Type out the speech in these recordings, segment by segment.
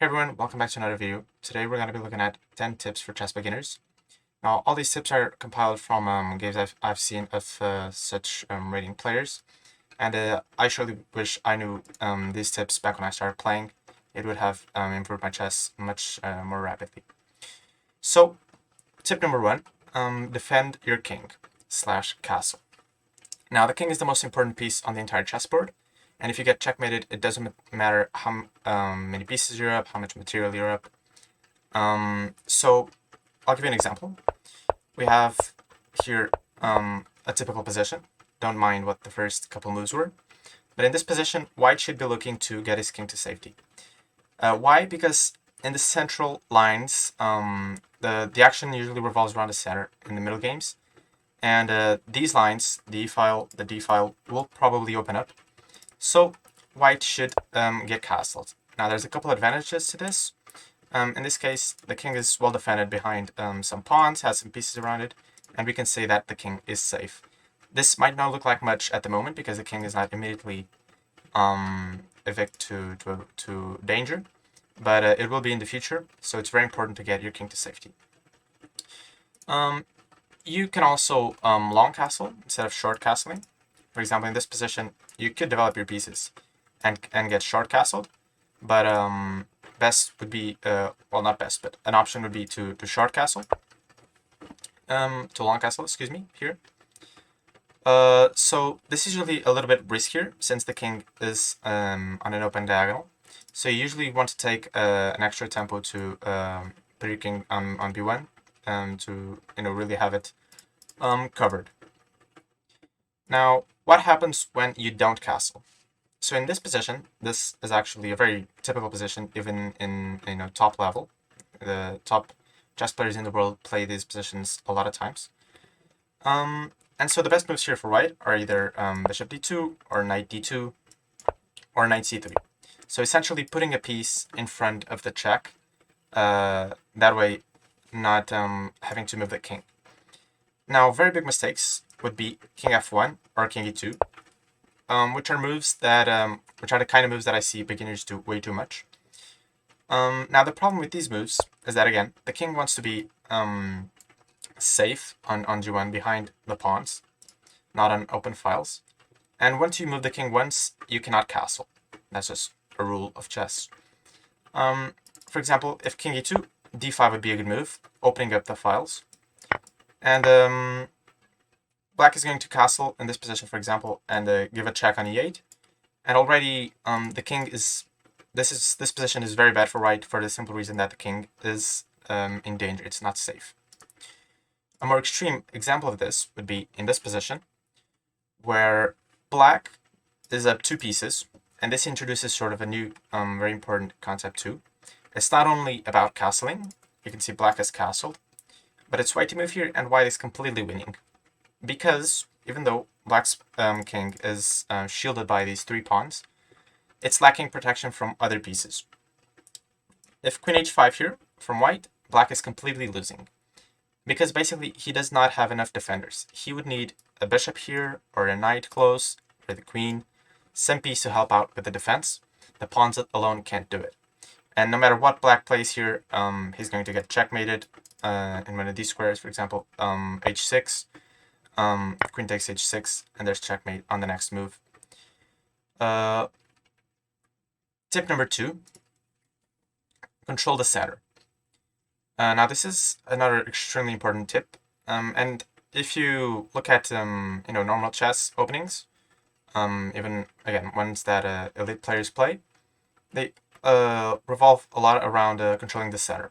Hey everyone, welcome back to another video. Today we're going to be looking at 10 tips for chess beginners. Now, all these tips are compiled from games I've seen of such rating players, and I surely wish I knew these tips back when I started playing. It would have improved my chess much more rapidly. So, tip number one, defend your king / castle. Now, the king is the most important piece on the entire chessboard, and if you get checkmated, it doesn't matter how many pieces you're up, how much material you're up. So I'll give you an example. We have here a typical position. Don't mind what the first couple moves were. But in this position, white should be looking to get his king to safety. Why? Because in the central lines, the action usually revolves around the center in the middle games. And these lines, the e-file, the d-file, will probably open up. So white should get castled. Now there's a couple advantages to this. In this case, the king is well defended behind some pawns, has some pieces around it, and we can say that the king is safe. This might not look like much at the moment because the king is not immediately evicted to danger, but it will be in the future, so it's very important to get your king to safety. You can also long castle instead of short castling. For example, in this position, you could develop your pieces and get short castled, but best would be, well, not best, but an option would be to short castle, to long castle, excuse me, here. So this is usually a little bit riskier since the king is on an open diagonal. So you usually want to take an extra tempo to put your king on b1 to really have it covered. Now, what happens when you don't castle? So in this position, this is actually a very typical position, even in top level. The top chess players in the world play these positions a lot of times. And so the best moves here for white are either bishop d2 or knight d2 or knight c3. So essentially putting a piece in front of the check, that way not having to move the king. Now, very big mistakes would be king f1 or king e2, which are moves that which are the kind of moves that I see beginners do way too much. Now the problem with these moves is that again the king wants to be safe on g1 behind the pawns, not on open files. And once you move the king once, you cannot castle. That's just a rule of chess. For example, if king e2, d5 would be a good move, opening up the files. And black is going to castle in this position, for example, and give a check on e8. And already the king is... This position is very bad for white for the simple reason that the king is in danger. It's not safe. A more extreme example of this would be in this position, where black is up 2 pieces, and this introduces sort of a new, very important concept too. It's not only about castling. You can see black has castled, but it's white to move here, and white is completely winning. Because even though black's king is shielded by these 3 pawns, it's lacking protection from other pieces. If queen h5 here from white, black is completely losing. Because basically he does not have enough defenders. He would need a bishop here, or a knight close, or the queen, some piece to help out with the defense. The pawns alone can't do it. And no matter what black plays here, he's going to get checkmated in one of these squares, for example, h6. Queen takes h6, and there's checkmate on the next move. Tip number 2, control the setter. Now this is another extremely important tip, and if you look at normal chess openings, even again ones that elite players play, they revolve a lot around controlling the setter.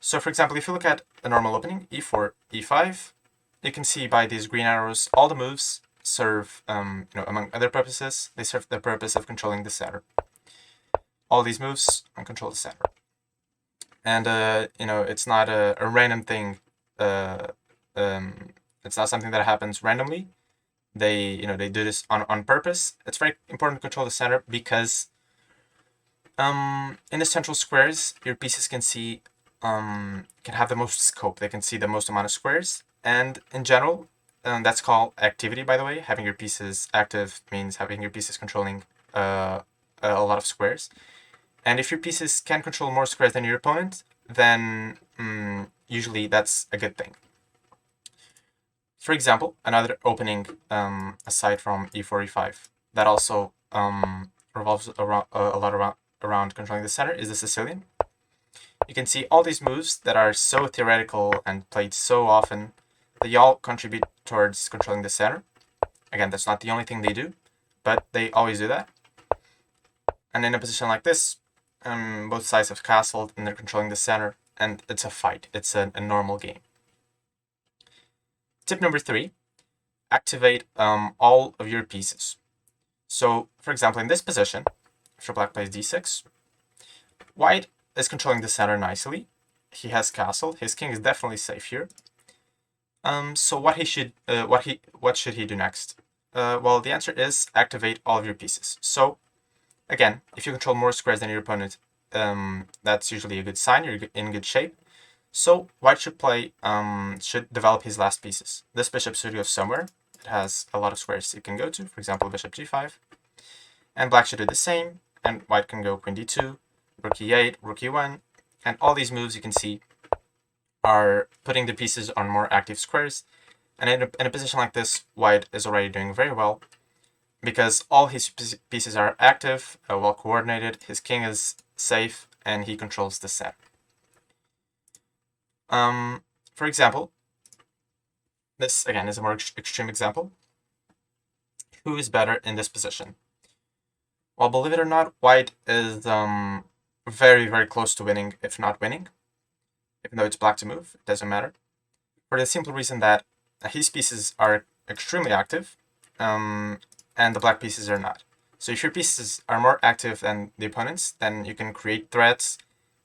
So for example, if you look at a normal opening, e4, e5, you can see by these green arrows, all the moves serve, among other purposes, they serve the purpose of controlling the setter. All these moves control the setter. And, it's not a random thing. It's not something that happens randomly. They do this on purpose. It's very important to control the center because in the central squares, your pieces can have the most scope. They can see the most amount of squares. And in general, that's called activity, by the way. Having your pieces active means having your pieces controlling a lot of squares. And if your pieces can control more squares than your opponent, then usually that's a good thing. For example, another opening aside from e4, e5 that also revolves around, a lot around controlling the center is the Sicilian. You can see all these moves that are so theoretical and played so often, they all contribute towards controlling the center. Again, that's not the only thing they do, but they always do that. And in a position like this, both sides have castled and they're controlling the center, and it's a fight. It's a normal game. Tip number 3, activate all of your pieces. So, for example, in this position, after black plays d6, white is controlling the center nicely. He has castled. His king is definitely safe here. So what should he do next? Well, the answer is activate all of your pieces. So, again, if you control more squares than your opponent, that's usually a good sign. You're in good shape. So white should develop his last pieces. This bishop should go somewhere. It has a lot of squares it can go to. For example, bishop g5. And black should do the same. And white can go queen d2, rook e8, rook e1. And all these moves you can see are putting the pieces on more active squares. And in a position like this, white is already doing very well because all his pieces are active, well coordinated, his king is safe, and he controls the center. For example, this again is a more extreme example. Who is better in this position? Well, believe it or not, white is very, very close to winning, if not winning. Even though it's black to move, it doesn't matter. For the simple reason that his pieces are extremely active, and the black pieces are not. So if your pieces are more active than the opponent's, then you can create threats,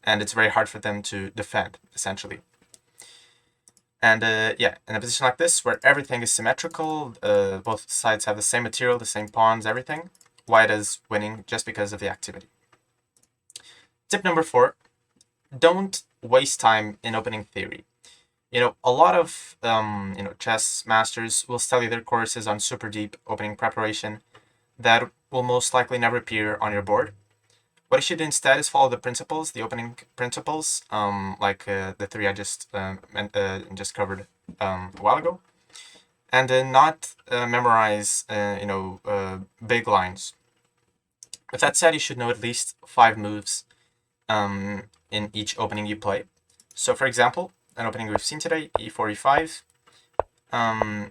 and it's very hard for them to defend, essentially. And yeah, in a position like this, where everything is symmetrical, both sides have the same material, the same pawns, everything, white is winning just because of the activity. Tip number 4, don't waste time in opening theory. You know, a lot of chess masters will study their courses on super deep opening preparation that will most likely never appear on your board. What you should do instead is follow the principles, the opening principles, like the 3 I just covered a while ago, and not memorize big lines. With that said, you should know at least 5 moves in each opening you play. So, for example, an opening we've seen today, e4, e5.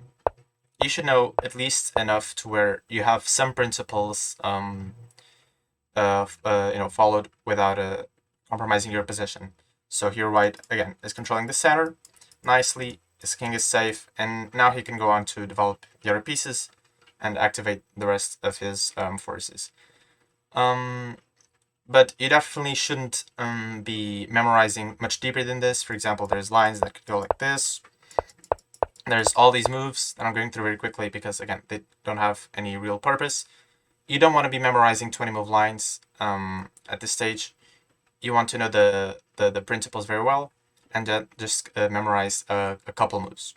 You should know at least enough to where you have some principles followed without compromising your position. So here white, again, is controlling the center nicely, his king is safe, and now he can go on to develop the other pieces and activate the rest of his forces. But you definitely shouldn't be memorizing much deeper than this. For example, there's lines that could go like this. There's all these moves that I'm going through very quickly because, again, they don't have any real purpose. You don't want to be memorizing 20 move lines at this stage. You want to know the principles very well and just memorize a couple moves.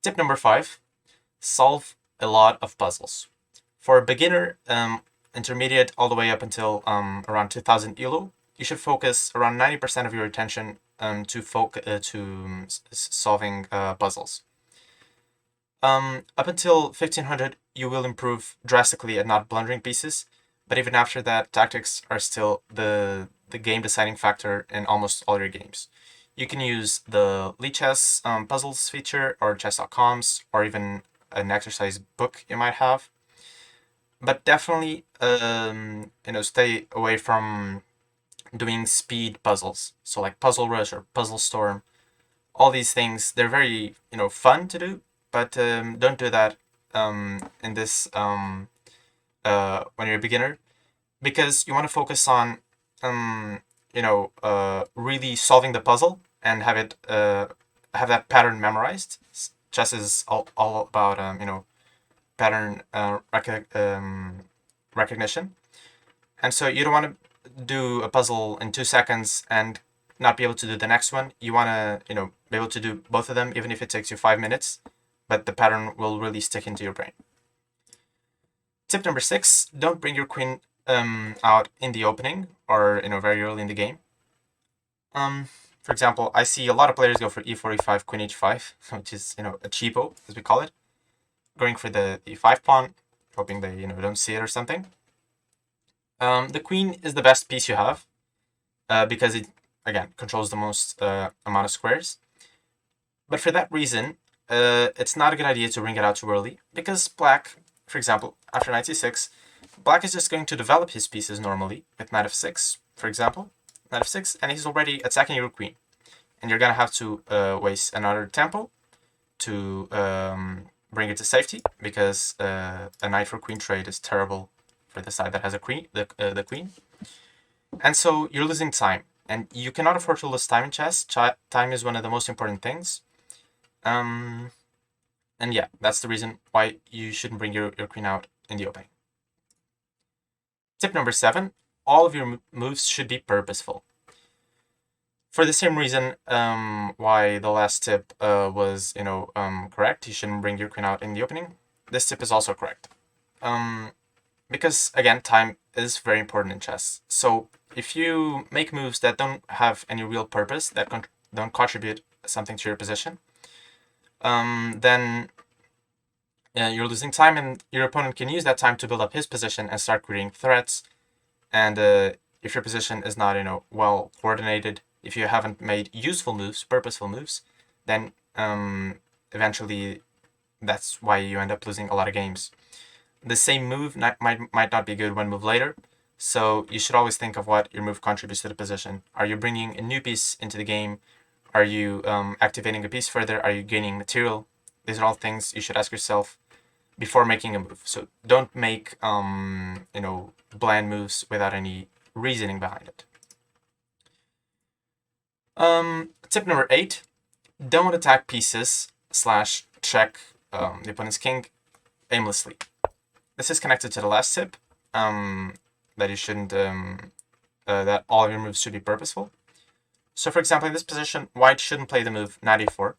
Tip number 5, solve a lot of puzzles. For a beginner, intermediate, all the way up until around 2000 ELO, you should focus around 90% of your attention to solving puzzles. Up until 1500, you will improve drastically at not blundering pieces, but even after that, tactics are still the game deciding factor in almost all your games. You can use the Lichess puzzles feature or chess.coms or even an exercise book you might have. But definitely, stay away from doing speed puzzles. So like Puzzle Rush or Puzzle Storm. All these things, they're very, fun to do, but don't do that in this when you're a beginner, because you want to focus on really solving the puzzle and have that pattern memorized. Chess is all about pattern recognition, and so you don't want to do a puzzle in 2 seconds and not be able to do the next one. You want to be able to do both of them, even if it takes you 5 minutes, but the pattern will really stick into your brain. Tip number 6, don't bring your queen out in the opening or very early in the game. For example, I see a lot of players go for e4, e5, queen h5, which is a cheapo, as we call it, going for the e5 pawn, hoping they don't see it or something. The queen is the best piece you have because it again controls the most amount of squares. But for that reason, it's not a good idea to bring it out too early because black, for example, after knight c6, black is just going to develop his pieces normally with knight f6, for example, knight f6, and he's already attacking your queen. And you're going to have to waste another tempo to bring it to safety because a knight for queen trade is terrible for the side that has a queen, the queen. And so you're losing time. And you cannot afford to lose time in chess. Time is one of the most important things. And yeah, that's the reason why you shouldn't bring your queen out in the opening. Tip number 7, all of your moves should be purposeful. For the same reason why the last tip was correct, you shouldn't bring your queen out in the opening, this tip is also correct. Because again, time is very important in chess. So if you make moves that don't have any real purpose, that don't contribute something to your position, then you're losing time, and your opponent can use that time to build up his position and start creating threats. And if your position is not well coordinated, if you haven't made useful moves, purposeful moves, then eventually that's why you end up losing a lot of games. The same move might not be good one move later, so you should always think of what your move contributes to the position. Are you bringing a new piece into the game? Are you activating a piece further? Are you gaining material? These are all things you should ask yourself before making a move. So don't make bland moves without any reasoning behind it. Tip number 8, don't attack pieces / check the opponent's king aimlessly. This is connected to the last tip, that you shouldn't, that all of your moves should be purposeful. So for example, in this position, white shouldn't play the move knight e4,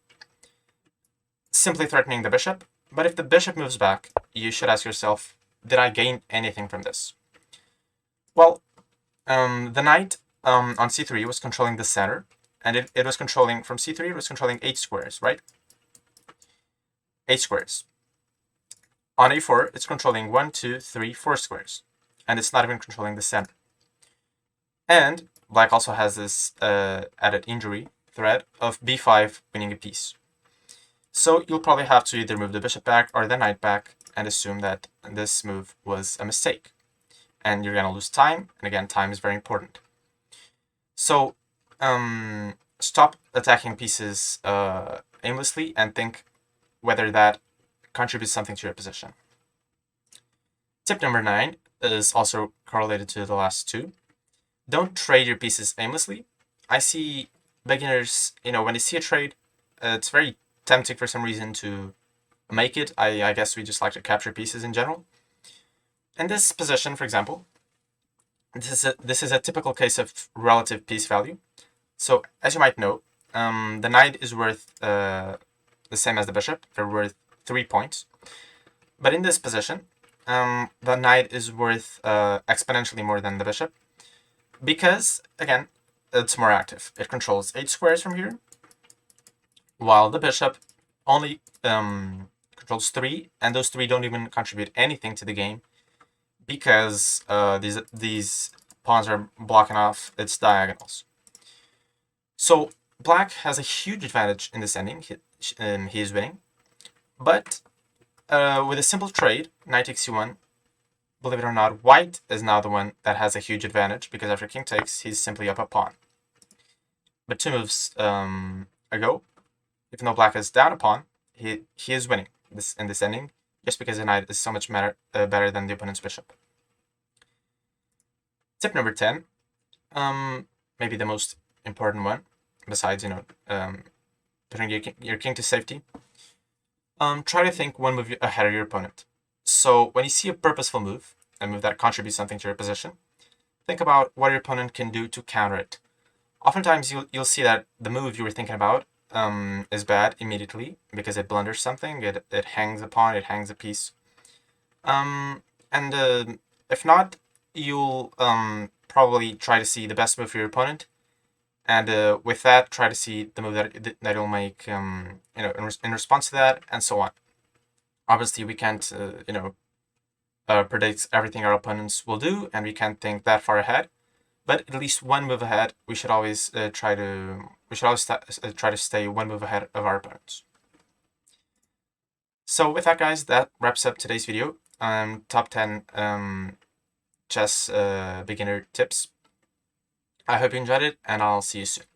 simply threatening the bishop. But if the bishop moves back, you should ask yourself, did I gain anything from this? Well, the knight on c3 was controlling the center, and it was controlling, from c3, it was controlling 8 squares, right? 8 squares. On a4, it's controlling 1, 2, 3, 4 squares, and it's not even controlling the center. And black also has this added injury threat of b5 winning a piece. So you'll probably have to either move the bishop back or the knight back and assume that this move was a mistake. And you're going to lose time, and again, time is very important. So stop attacking pieces aimlessly and think whether that contributes something to your position. Tip number 9 is also correlated to the last two. Don't trade your pieces aimlessly. I see beginners, when they see a trade, it's very tempting for some reason to make it. I guess we just like to capture pieces in general. In this position, for example, this is a typical case of relative piece value. So as you might know, the knight is worth the same as the bishop. They're worth 3 points. But in this position, the knight is worth exponentially more than the bishop because, again, it's more active. It controls 8 squares from here, while the bishop only controls 3, and those 3 don't even contribute anything to the game because these pawns are blocking off its diagonals. So black has a huge advantage in this ending. He is winning. But with a simple trade, knight takes c1, believe it or not, white is now the one that has a huge advantage because after king takes, he's simply up a pawn. But 2 moves ago, even though black is down a pawn, he is winning in this ending just because the knight is so much better than the opponent's bishop. Tip number 10, maybe the most important one, besides putting your king to safety. Try to think one move ahead of your opponent. So when you see a purposeful move, a move that contributes something to your position, think about what your opponent can do to counter it. Oftentimes you'll see that the move you were thinking about is bad immediately because it blunders something, it hangs a pawn, it hangs a piece. And if not, you'll probably try to see the best move for your opponent, and with that, try to see the move that it'll make, in response to that, and so on. Obviously, we can't, predict everything our opponents will do, and we can't think that far ahead. But at least one move ahead, we should always try to stay one move ahead of our opponents. So with that, guys, that wraps up today's video. Top 10 chess beginner tips. I hope you enjoyed it, and I'll see you soon.